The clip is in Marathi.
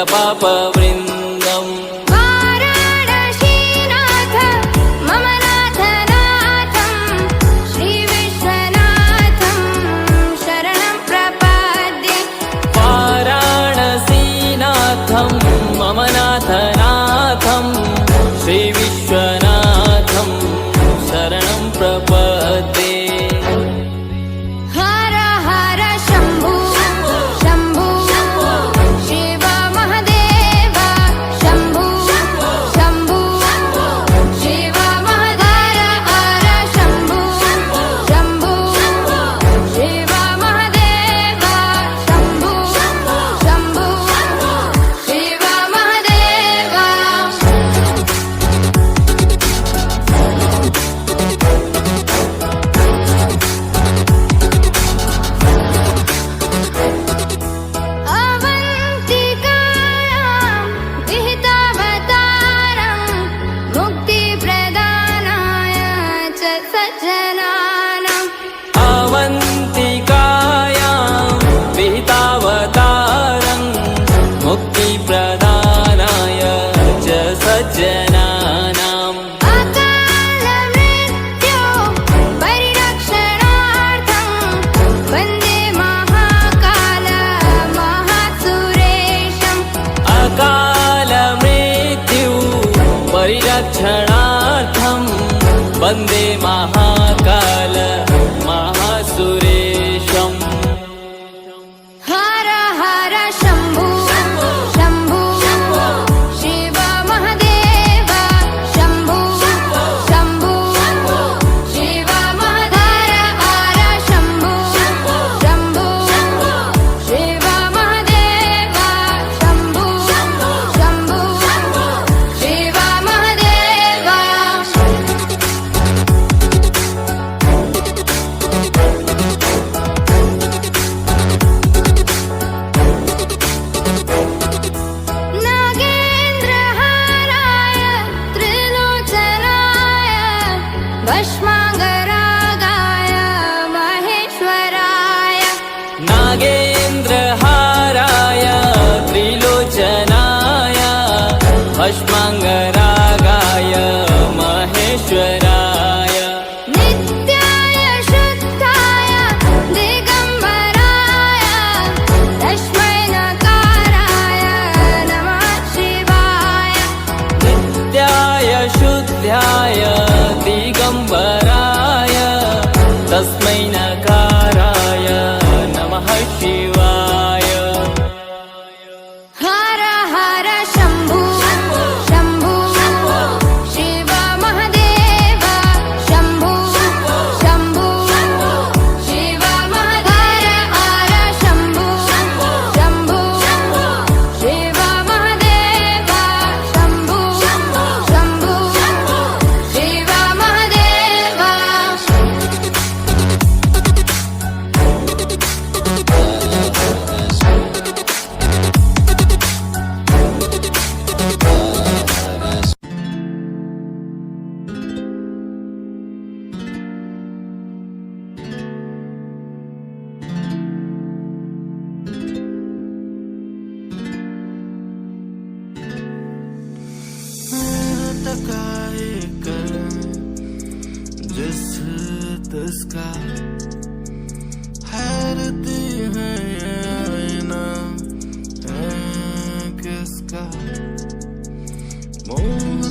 सकलपापवृन्दम् वाराणसीनाथ मम नाथनाथं श्रीविश्वनाथं शरणं प्रपद्ये। वाराणसीनाथं मम नाथनाथं श्रीविश्वनाथं शरणं प्रपद्ये। हर हर शम्भो शम्भो शिव महदेव शम्भो शम्भो शिव महदेव। हर शम्भो शम्भो शिव महदेव शम्भो शम्भो शिव महदेव। अवन्तिकायां विहितावतारं मुक्तिप्रदानाय च सज्जनानाम्। अवन्तिकायां विहितावतारं मुक्तिप्रदानाय च सज्जनानाम्। अकालमृत्यो परिरक्षणार्थं वन्दे महाकाल महासुरेशम्। अकालमृत्यु परिरक्षणार्थं वन्दे महाकाल महासुरेशम्। हर हर शम्भो शम्भो शिव महदेव शम्भो शम्भो शिव महदेव। हर शम्भो शम्भो शिव महदेव शम्भो शम्भो शिव महदेव। नागेन्द्रहाराय त्रिलोचनाय भस्माङ्गरागाय महेश्वराय। नागेन्द्रहाराय त्रिलोचनाय भस्माङ्गरागाय महेश्वराय। नित्याय शुद्धाय दिगम्बराय तस्मै नकाराय नमः शिवाय। नित्याय शुद्धाय दिगम्बराय तस्मै नकाराय नमः शिवाय। हर हर शम्भो शम्भो शिव महदेव शम्भो शम्भो शिव महदेव। हर शम्भो शम्भो शिव महदेव शम्भो शम्भो शिव महदेव। जिस तिसका हैरती है ये आईना है किसका मोह